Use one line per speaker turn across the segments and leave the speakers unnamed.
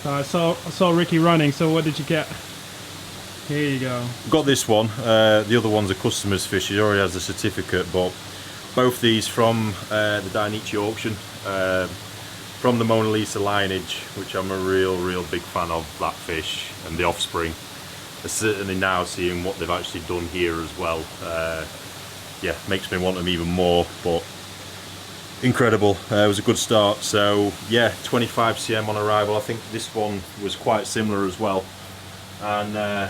I saw Ricky running, so what did you get? Here you go.
Got this one. The other one's a customer's fish. He already has the certificate, but both these from the Dainichi auction, from the Mona Lisa lineage, which I'm a real big fan of, that fish and the offspring. Certainly now seeing what they've actually done here as well, yeah, makes me want them even more. But incredible. It was a good start. So yeah, 25 cm on arrival. I think this one was quite similar as well, and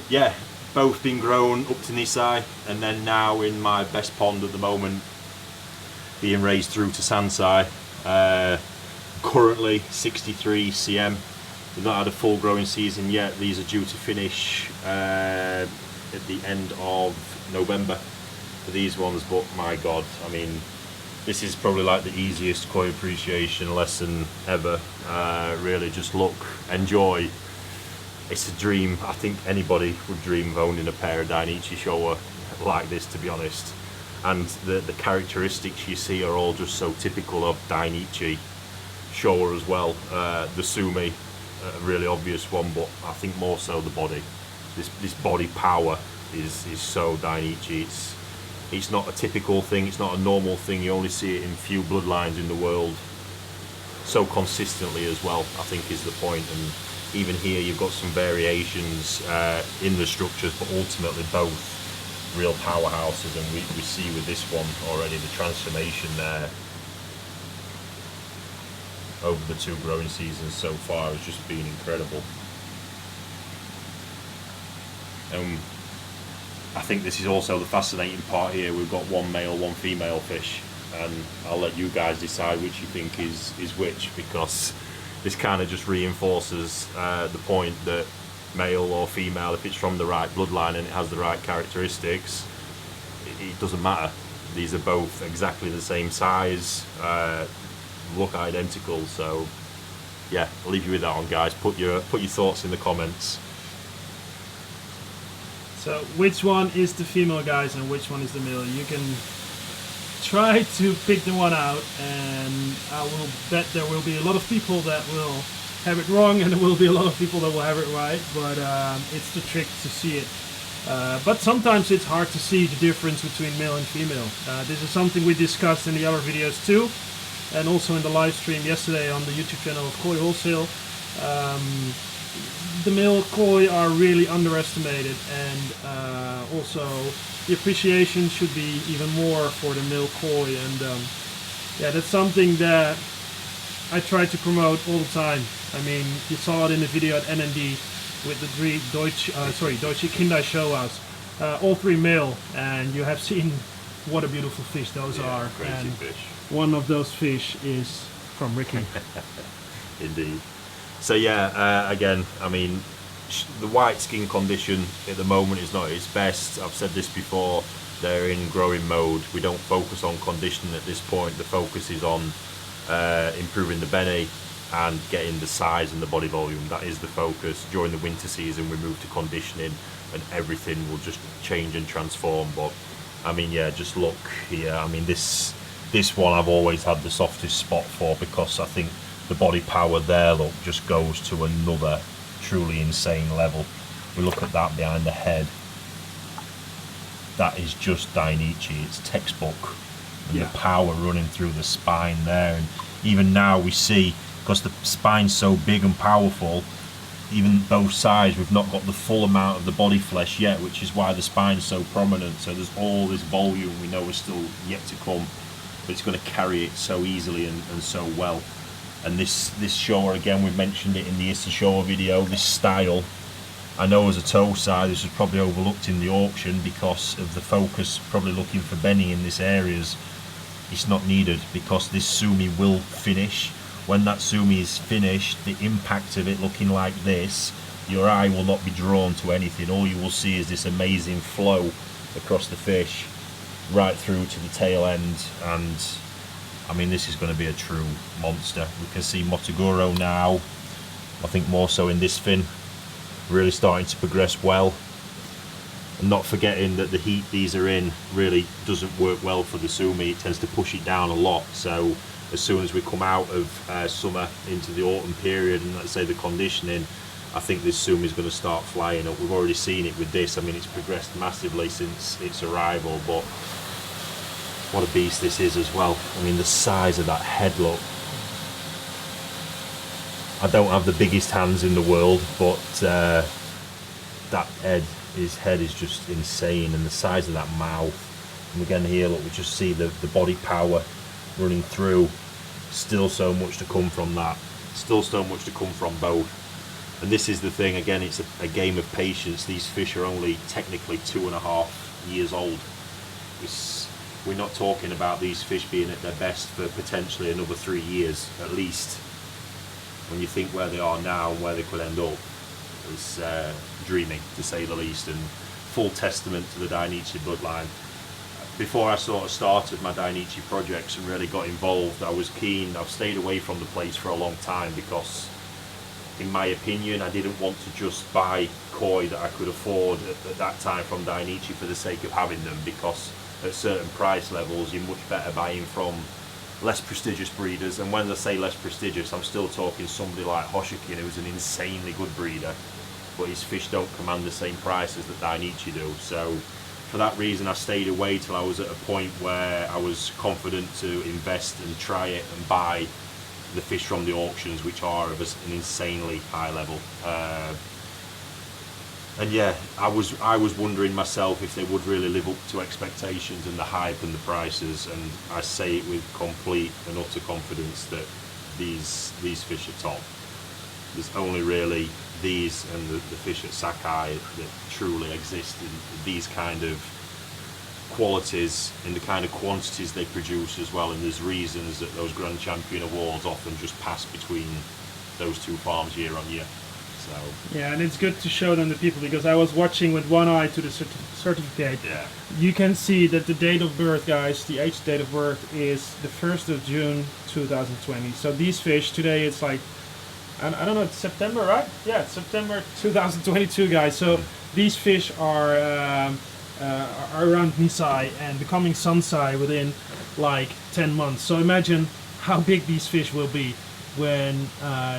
yeah, both been grown up to knee size, and then now in my best pond at the moment, being raised through to sand size. Currently 63 cm. We've not had a full growing season yet. These are due to finish at the end of November for these ones, but my god, I mean, this is probably like the easiest koi appreciation lesson ever. Really, just look, enjoy. It's a dream. I think anybody would dream of owning a pair of Dainichi showa like this, to be honest. And the characteristics you see are all just so typical of Dainichi showa as well. The Sumi, a really obvious one, but I think more so the body. This body power is so Dainichi. It's not a typical thing, it's not a normal thing. You only see it in few bloodlines in the world so consistently as well, I think is the point. And even here you've got some variations in the structures, but ultimately both real powerhouses. And we see with this one already the transformation there over the 2 growing seasons so far has just been incredible. I think this is also the fascinating part here. We've got one male, one female fish, and I'll let you guys decide which you think is which, because this kind of just reinforces the point that male or female, if it's from the right bloodline and it has the right characteristics, it doesn't matter. These are both exactly the same size, look identical. So yeah, I'll leave you with that one, guys. Put your thoughts in the comments.
So which one is the female, guys, and which one is the male? You can try to pick the one out, and I will bet there will be a lot of people that will have it wrong, and there will be a lot of people that will have it right, but it's the trick to see it. But sometimes it's hard to see the difference between male and female. This is something we discussed in the other videos too, and also in the live stream yesterday on the YouTube channel of Koi Wholesale. The male koi are really underestimated, and also the appreciation should be even more for the male koi, and yeah, that's something that I try to promote all the time. I mean, you saw it in the video at NND with the 3 Deutsche Kindai showas, all 3 male, and you have seen what a beautiful fish those are.
Crazy
and
fish.
One of those fish is from Ricky.
Indeed. So yeah, again, I mean, the white skin condition at the moment is not at its best. I've said this before, they're in growing mode. We don't focus on conditioning at this point. The focus is on improving the bene and getting the size and the body volume. That is the focus. During the winter season we move to conditioning and everything will just change and transform. But I mean, yeah, just look here. I mean, this one I've always had the softest spot for, because I think the body power there, look, just goes to another truly insane level. We look at that behind the head. That is just Dainichi. It's textbook. And the power running through the spine there. And even now we see, because the spine's so big and powerful, even both sides, we've not got the full amount of the body flesh yet, which is why the spine's so prominent. So there's all this volume we know is still yet to come, but it's going to carry it so easily and so well. And this showa, again, we've mentioned it in the Issa showa video, this style, I know as a toe size this was probably overlooked in the auction because of the focus, probably looking for Benny in this areas. It's not needed, because this Sumi will finish. When that Sumi is finished, the impact of it looking like this, your eye will not be drawn to anything. All you will see is this amazing flow across the fish right through to the tail end. And I mean, this is going to be a true monster. We can see Motoguro now, I think more so in this fin, really starting to progress well. And not forgetting that the heat these are in really doesn't work well for the Sumi. It tends to push it down a lot. So as soon as we come out of summer into the autumn period, and let's say the conditioning, I think this Sumi is going to start flying up. We've already seen it with this. I mean, it's progressed massively since its arrival, but what a beast this is as well. I mean, the size of that head, look. I don't have the biggest hands in the world, but that head, his head is just insane, and the size of that mouth. And again here, look, we just see the body power running through. Still so much to come from that. Still so much to come from both. And this is the thing, again, it's a game of patience. These fish are only technically 2.5 years old. We're not talking about these fish being at their best for potentially another 3 years at least. When you think where they are now and where they could end up, it's dreaming, to say the least, and full testament to the Dainichi bloodline. Before I sort of started my Dainichi projects and really got involved, I was keen. I've stayed away from the place for a long time because, in my opinion, I didn't want to just buy koi that I could afford at that time from Dainichi for the sake of having them, because at certain price levels you're much better buying from less prestigious breeders. And when I say less prestigious, I'm still talking somebody like Hoshikin, who's an insanely good breeder, but his fish don't command the same prices that Dainichi do. So for that reason I stayed away till I was at a point where I was confident to invest and try it and buy the fish from the auctions, which are of an insanely high level. And yeah, I was wondering myself if they would really live up to expectations and the hype and the prices, and I say it with complete and utter confidence that these fish are top. There's only really these and the fish at Sakai that truly exist in these kind of qualities, in the kind of quantities they produce as well, and there's reasons that those Grand Champion awards often just pass between those two farms year on year. So
yeah, and it's good to show them to people, because I was watching with one eye to the certificate.
yeah,
You can see that the date of birth, guys, the age date of birth is the 1st of June 2020. So these fish today, it's like, I don't know, it's September, right? Yeah, it's September 2022, guys. So these fish are around Nisai and becoming Sansai within like 10 months. So imagine how big these fish will be when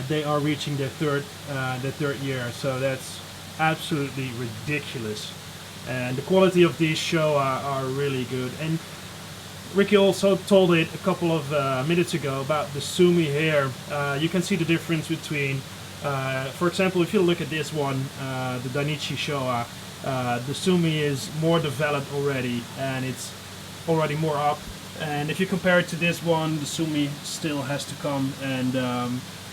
they are reaching their third year. So that's absolutely ridiculous. And the quality of these showa are really good. And Ricky also told it a couple of minutes ago about the Sumi here. You can see the difference between, for example, if you look at this one, the Dainichi showa, the Sumi is more developed already, and it's already more up. And if you compare it to this one, the Sumi still has to come, and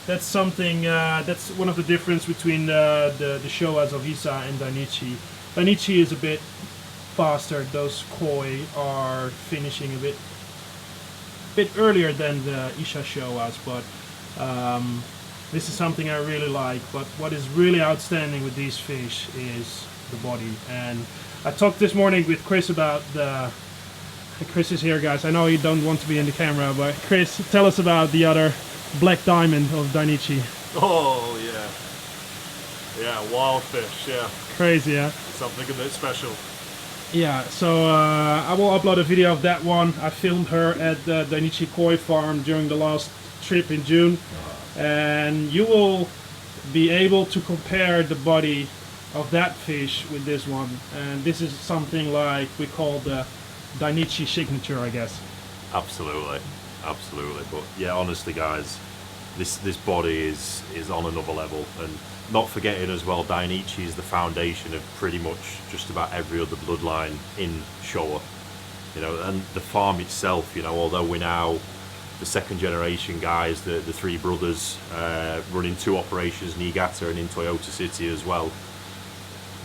that's something, that's one of the difference between the showas of Isa and Dainichi. Dainichi is a bit faster. Those koi are finishing a bit earlier than the Isha showas, but this is something I really like. But what is really outstanding with these fish is the body. And I talked this morning with Chris about Chris is here, guys. I know you don't want to be in the camera, but Chris, tell us about the other black diamond of Dainichi.
Oh yeah, wild fish, yeah.
Crazy, yeah.
Something a bit special.
Yeah, so I will upload a video of that one. I filmed her at the Dainichi Koi farm during the last trip in June, and you will be able to compare the body of that fish with this one. And this is something like we call the Dainichi signature, I guess.
absolutely. But yeah, honestly, guys, this body is on another level. And not forgetting as well, Dainichi is the foundation of pretty much just about every other bloodline in Showa. You know, and the farm itself, you know, although we're now the second generation guys, the three brothers running two operations, Niigata and in Toyota City as well.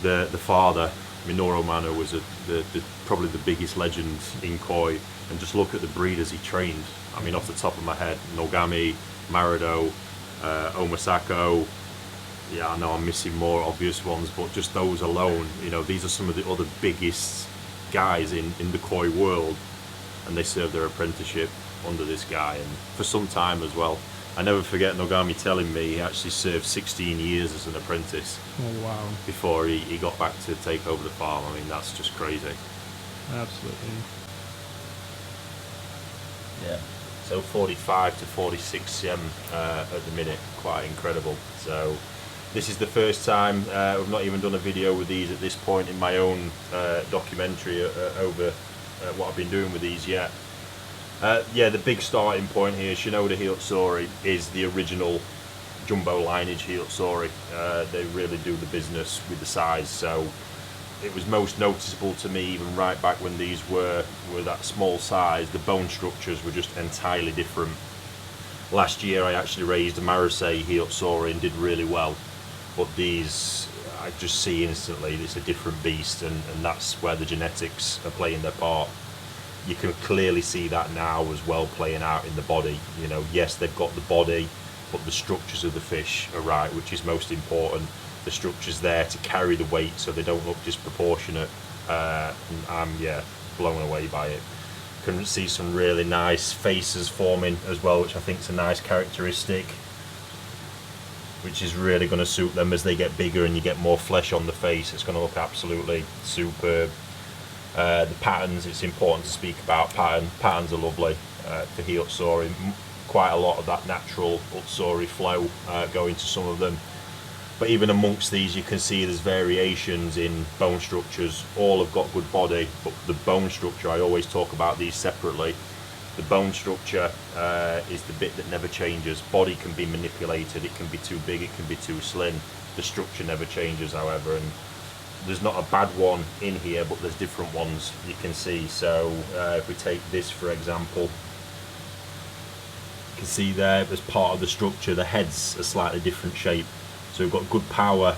The father, Minoru Mano, was probably the biggest legend in koi, and just look at the breeders he trained. I mean, off the top of my head, Nogami, Marido, Omasako. Yeah, I know I'm missing more obvious ones, but just those alone, you know, these are some of the other biggest guys in the koi world, and they served their apprenticeship under this guy, and for some time as well. I never forget Nogami telling me he actually served 16 years as an apprentice.
Oh wow.
Before he got back to take over the farm. I mean, that's just crazy.
Absolutely.
Yeah. So 45 to 46 cm at the minute, quite incredible. So this is the first time I've not even done a video with these at this point in my own documentary over what I've been doing with these yet. Yeah, the big starting point here, Shinoda utsuri is the original jumbo lineage utsuri. They really do the business with the size, so it was most noticeable to me even right back when these were that small size. The bone structures were just entirely different. Last year I actually raised a Marusei utsuri and did really well, but these I just see instantly it's a different beast, and that's where the genetics are playing their part. You can clearly see that now as well playing out in the body. You know, yes, they've got the body, but the structures of the fish are right, which is most important. The structure's there to carry the weight so they don't look disproportionate. And I'm, yeah, blown away by it. Can see some really nice faces forming as well, which I think is a nice characteristic, which is really going to suit them as they get bigger and you get more flesh on the face. It's going to look absolutely superb. The patterns, it's important to speak about patterns are lovely for utsuri. Quite a lot of that natural utsuri flow going to some of them, but even amongst these you can see there's variations in bone structures. All have got good body, but the bone structure, I always talk about these separately. The bone structure is the bit that never changes. Body can be manipulated, it can be too big, it can be too slim. The structure never changes, however, and there's not a bad one in here, but there's different ones you can see. So if we take this for example, you can see there as part of the structure the head's a slightly different shape. So we've got good power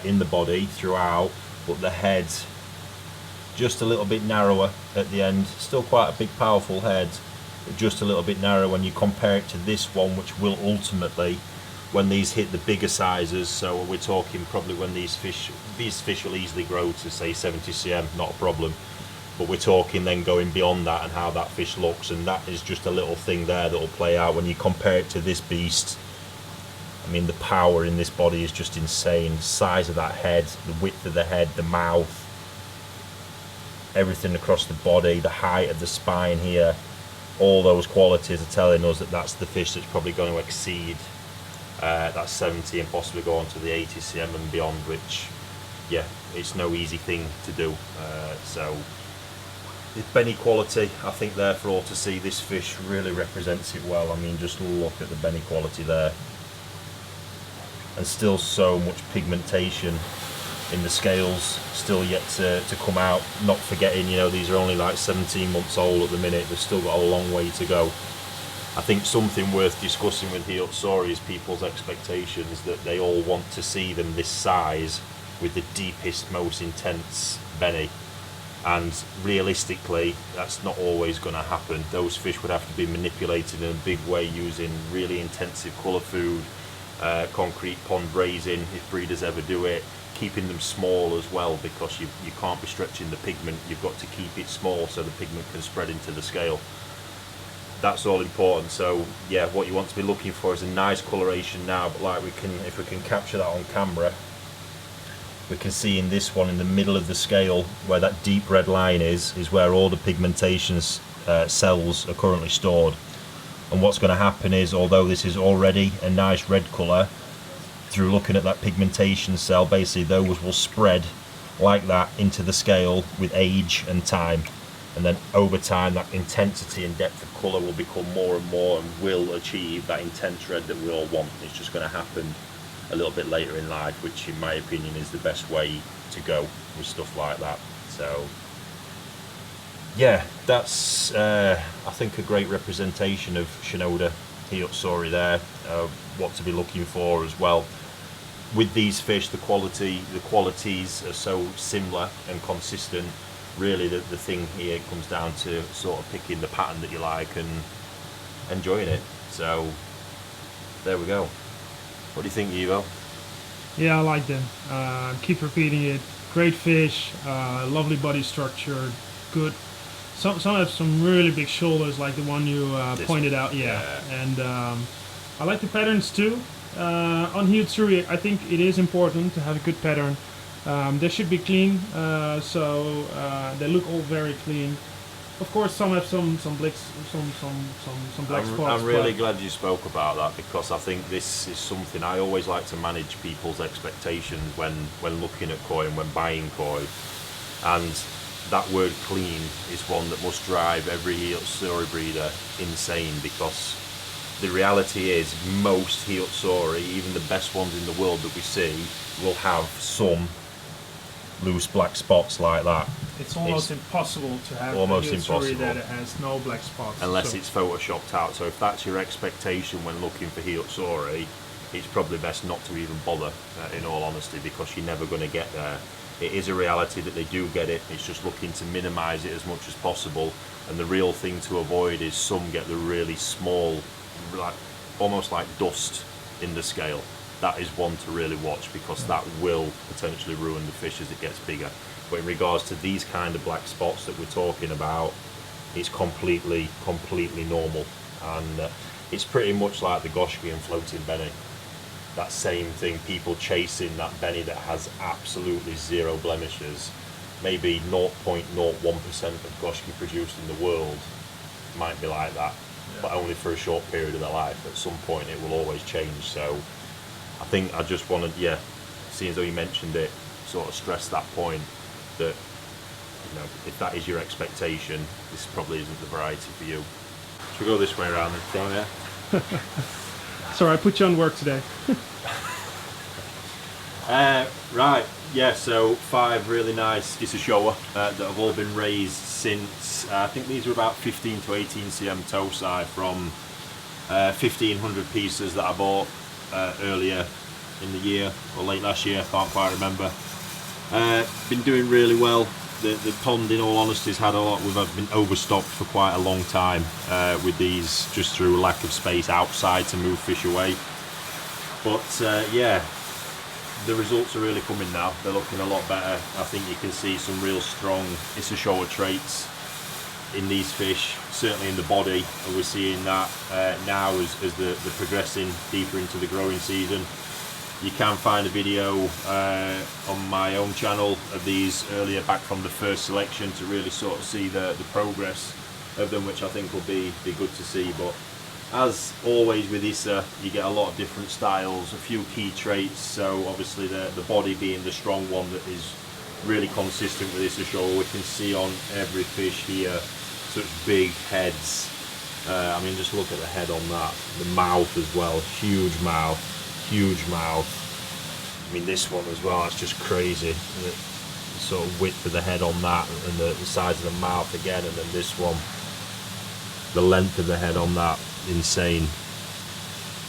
in the body throughout, but the head just a little bit narrower at the end. Still quite a big powerful head, but just a little bit narrower when you compare it to this one, which will ultimately, when these hit the bigger sizes, so we're talking probably when these fish will easily grow to say 70 cm, not a problem, but we're talking then going beyond that and how that fish looks, and that is just a little thing there that will play out when you compare it to this beast. I mean, the power in this body is just insane. The size of that head, the width of the head, the mouth, everything across the body, the height of the spine here, all those qualities are telling us that that's the fish that's probably going to exceed that 70 and possibly go on to the 80 cm and beyond, which, yeah, it's no easy thing to do. So it's Benny quality, I think, there for all to see. This fish really represents it well. I mean, just look at the Benny quality there, and still so much pigmentation in the scales still yet to come out. Not forgetting, you know, these are only like 17 months old at the minute. They've still got a long way to go. I think something worth discussing with utsuri is people's expectations, that they all want to see them this size with the deepest, most intense Benny, and realistically that's not always going to happen. Those fish would have to be manipulated in a big way using really intensive colour food, concrete pond raising if breeders ever do it, keeping them small as well, because you can't be stretching the pigment. You've got to keep it small so the pigment can spread into the scale. That's all important. So yeah, what you want to be looking for is a nice coloration now, but like if we can capture that on camera, we can see in this one in the middle of the scale where that deep red line is where all the pigmentation cells are currently stored. And what's going to happen is, although this is already a nice red colour, through looking at that pigmentation cell, basically those will spread like that into the scale with age and time, and then over time that intensity and depth of colour will become more and more and will achieve that intense red that we all want. It's just going to happen a little bit later in life, which in my opinion is the best way to go with stuff like that. So yeah, that's I think a great representation of Shinoda utsuri there, what to be looking for as well. With these fish, the qualities are so similar and consistent. Really the thing here comes down to sort of picking the pattern that you like and enjoying it. So there we go. What do you think, Ivo?
Yeah, I like them. Keep repeating it. Great fish, lovely body structure, good. Some have some really big shoulders, like the one you pointed out. Yeah. And I like the patterns too. On utsuri, I think it is important to have a good pattern. They should be clean, so they look all very clean. Of course, some have some black spots.
I'm really
but
glad you spoke about that, because I think this is something I always like to manage people's expectations when looking at koi and when buying koi. And that word clean is one that must drive every utsuri breeder insane, because the reality is most utsuri, even the best ones in the world that we see, will have some loose black spots like that.
it's almost impossible to have
almost
a utsuri
impossible.
that it has no black spots.
Unless
So-
it's photoshopped out. So if that's your expectation when looking for utsuri, it's probably best not to even bother, in all honesty, because you're never going to get there. It is a reality that they do get it. It's just looking to minimise it as much as possible. And the real thing to avoid is some get the really small, like almost like dust in the scale. That is one to really watch, because that will potentially ruin the fish as it gets bigger. But in regards to these kind of black spots that we're talking about, it's completely normal. And it's pretty much like the goshki and floating benny. That same thing, people chasing that benny that has absolutely zero blemishes. Maybe 0.01% of goshki produced in the world might be like that, but only for a short period of their life. At some point it will always change. So I think I just wanted, seeing as though you mentioned it, sort of stress that point, that, you know, if that is your expectation, this probably isn't the variety for you. Should we go this way around then? Yeah.
Sorry, I put you on work today.
Right, yeah, so 5 really nice Issa showa that have all been raised since, I think these were about 15 to 18 cm tosai from 1,500 pieces that I bought earlier in the year, or late last year, I can't quite remember. Been doing really well. The pond, in all honesty, has had a lot. We've been overstocked for quite a long time with these, just through lack of space outside to move fish away. But yeah, the results are really coming now. They're looking a lot better. I think you can see some real strong Issa showa traits in these fish, certainly in the body, and we're seeing that now as they're progressing deeper into the growing season. You can find a video on my own channel of these earlier, back from the first selection, to really sort of see the progress of them, which I think will be good to see. But as always with Issa, you get a lot of different styles, a few key traits. So obviously the body being the strong one that is really consistent with Issa showa. We can see on every fish here such big heads. I mean, just look at the head on that, the mouth as well, huge mouth. I mean, this one as well, it's just crazy. The sort of width of the head on that, and the size of the mouth again, and then this one, the length of the head on that, insane.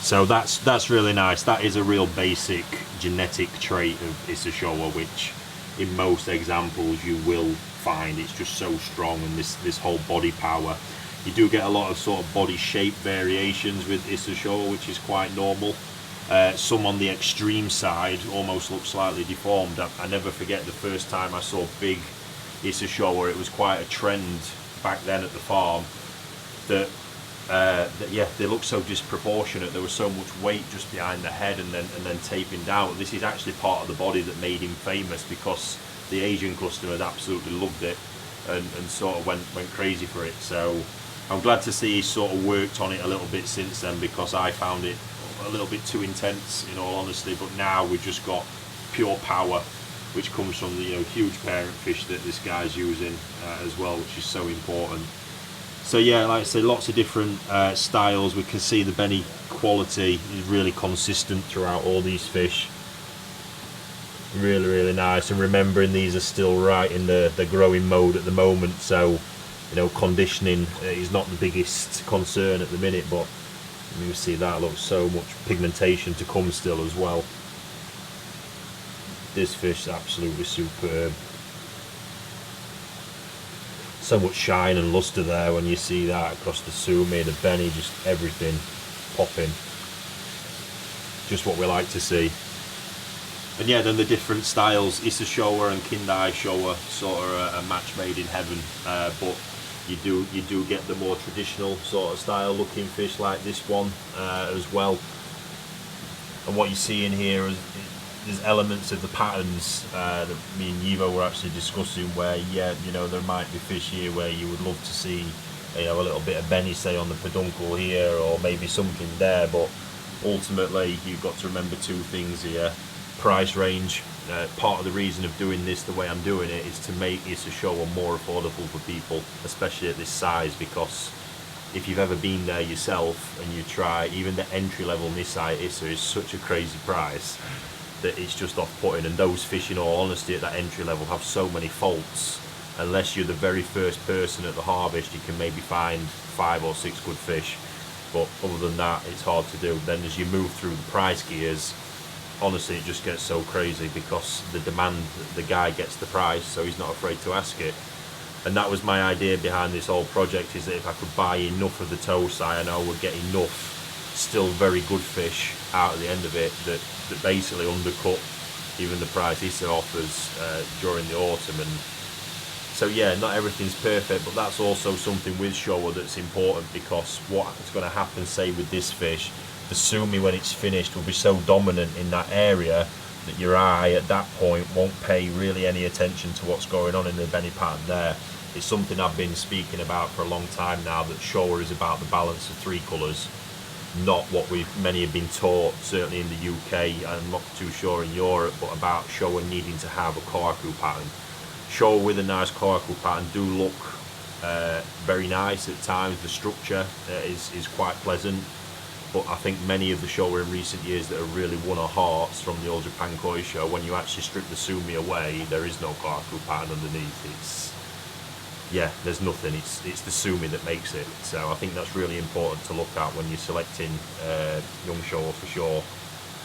So that's really nice. That is a real basic genetic trait of Issa showa, which in most examples you will find. It's just so strong, and this whole body power. You do get a lot of sort of body shape variations with Issa showa, which is quite normal. Some on the extreme side almost look slightly deformed. I never forget the first time I saw big Issa showa. It was quite a trend back then at the farm that yeah, they looked so disproportionate. There was so much weight just behind the head and then taping down. This is actually part of the body that made him famous, because the Asian customers absolutely loved it and sort of went crazy for it. So I'm glad to see he's sort of worked on it a little bit since then, because I found it a little bit too intense, in all honesty. But now we've just got pure power, which comes from the huge parent fish that this guy's using as well, which is so important. So yeah, like I say, lots of different styles. We can see the benny quality is really consistent throughout all these fish. Really nice. And remembering these are still right in the growing mode at the moment, so conditioning is not the biggest concern at the minute. But you see that looks so much pigmentation to come still as well. This fish is absolutely superb. So much shine and luster there when you see that across the Sumi, the benny, just everything popping. Just what we like to see. And yeah, then the different styles, Issa showa and Kindai showa, sort of a match made in heaven. But you do get the more traditional sort of style looking fish like this one as well. And what you see in here is there's elements of the patterns that me and Yivo were actually discussing where, yeah, you know, there might be fish here where you would love to see, you know, a little bit of Benny, say, on the peduncle here, or maybe something there, but ultimately you've got to remember two things here. Price range. Part of the reason of doing this the way I'm doing it is to make Issa showa more affordable for people, especially at this size, because if you've ever been there yourself and you try, even the entry level Nisai Issa is such a crazy price that it's just off-putting, and those fish, in all honesty, at that entry level have so many faults. Unless you're the very first person at the harvest, you can maybe find 5 or 6 good fish, but other than that it's hard to do. Then as you move through the price gears, honestly it just gets so crazy because the demand, the guy gets the price, so he's not afraid to ask it. And that was my idea behind this whole project, is that if I could buy enough of the Tosai, I know I would get enough still very good fish out at the end of it that basically undercut even the price Issa offers during the autumn. And so yeah, not everything's perfect, but that's also something with showa that's important, because what's going to happen, say with this fish, the Sumi when it's finished will be so dominant in that area that your eye at that point won't pay really any attention to what's going on in the Benny pattern there. It's something I've been speaking about for a long time now, that showa is about the balance of 3 colours, not what many have been taught, certainly in the UK, I'm not too sure in Europe, but about showa needing to have a kohaku pattern. Showa with a nice kohaku pattern do look very nice at times. The structure is quite pleasant, but I think many of the showa in recent years that have really won our hearts from the All Japan Koi show, when you actually strip the Sumi away, there is no kohaku pattern underneath. Yeah, there's nothing. It's the Sumi that makes it. So I think that's really important to look at when you're selecting young showa for sure,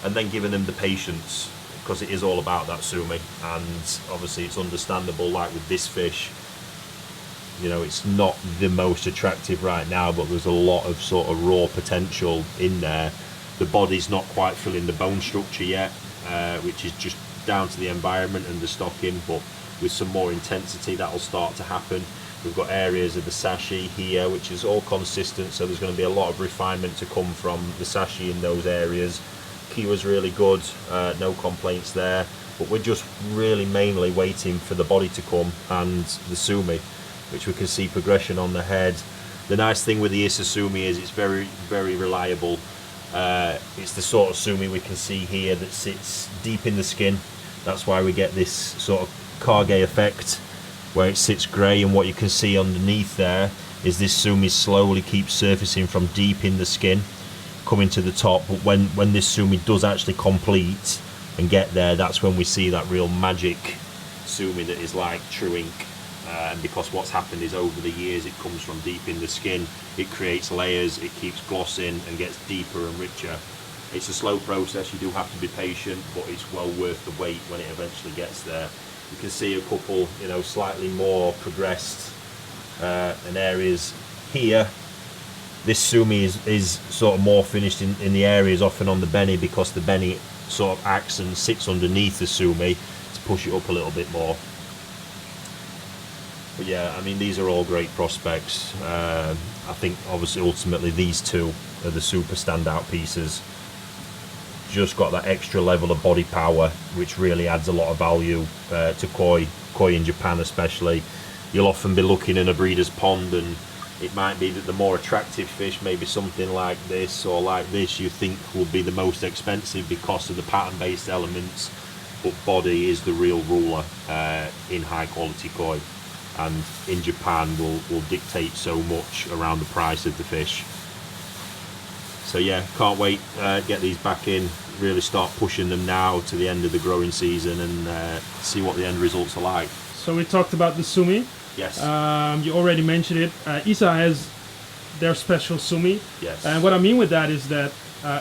and then giving them the patience, because it is all about that Sumi. And obviously it's understandable, like with this fish, you know, it's not the most attractive right now, but there's a lot of sort of raw potential in there. The body's not quite filling the bone structure yet, which is just down to the environment and the stocking, but with some more intensity that'll start to happen. We've got areas of the sashi here which is all consistent, so there's going to be a lot of refinement to come from the sashi in those areas. Kiwa's really good, no complaints there, but we're just really mainly waiting for the body to come and the Sumi, which we can see progression on the head. The nice thing with the Issa Sumi is it's very, very reliable. It's the sort of Sumi we can see here that sits deep in the skin. That's why we get this sort of Kage effect where it sits grey, and what you can see underneath there is this Sumi slowly keeps surfacing from deep in the skin, coming to the top. But when this Sumi does actually complete and get there, that's when we see that real magic Sumi that is like true ink. And because what's happened is over the years it comes from deep in the skin, it creates layers, it keeps glossing and gets deeper and richer. It's a slow process, you do have to be patient, but it's well worth the wait when it eventually gets there. You can see a couple, you know, slightly more progressed in areas here. This Sumi is sort of more finished in the areas often on the Benny, because the Benny sort of acts and sits underneath the Sumi to push it up a little bit more. But yeah, I mean, these are all great prospects. I think obviously ultimately these two are the super standout pieces. Just got that extra level of body power, which really adds a lot of value to koi in Japan especially. You'll often be looking in a breeder's pond, and it might be that the more attractive fish, maybe something like this or like this, you think will be the most expensive because of the pattern based elements, but body is the real ruler in high quality koi, and in Japan will dictate so much around the price of the fish. So yeah, can't wait get these back in, really start pushing them now to the end of the growing season, and see what the end results are like.
So we talked about the Sumi.
Yes.
You already mentioned it. Issa has their special Sumi.
Yes.
And what I mean with that is that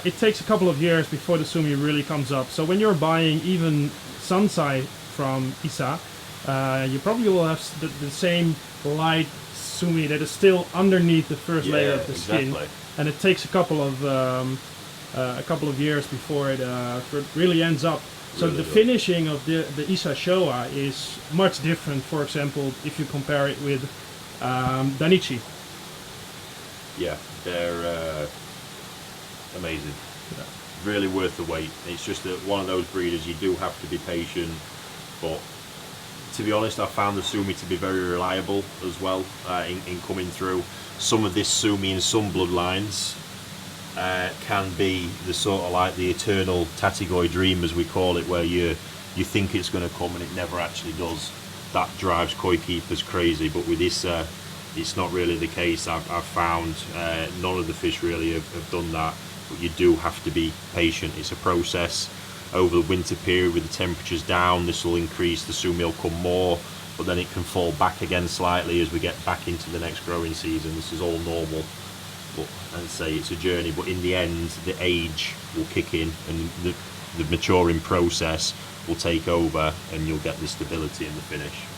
it takes a couple of years before the Sumi really comes up. So when you're buying even Sansai from Issa, you probably will have the same light Sumi that is still underneath the first layer of the skin. And it takes a couple of years before it really ends up. So really the finishing of the Issa Showa is much different. For example, if you compare it with Dainichi.
Yeah, they're amazing.
Yeah.
really worth the wait. It's just that one of those breeders you do have to be patient, but to be honest, I found the Sumi to be very reliable as well in coming through. Some of this Sumi in some bloodlines can be the sort of like the eternal Tatigoi dream, as we call it, where you think it's going to come and it never actually does. That drives koi keepers crazy, but with this it's not really the case. I've found none of the fish really have done that, but you do have to be patient. It's a process. Over the winter period with the temperatures down, this will increase, the Sumi will come more, but then it can fall back again slightly as we get back into the next growing season. This is all normal, but as I say, it's a journey, but in the end the age will kick in and the maturing process will take over and you'll get the stability in the finish.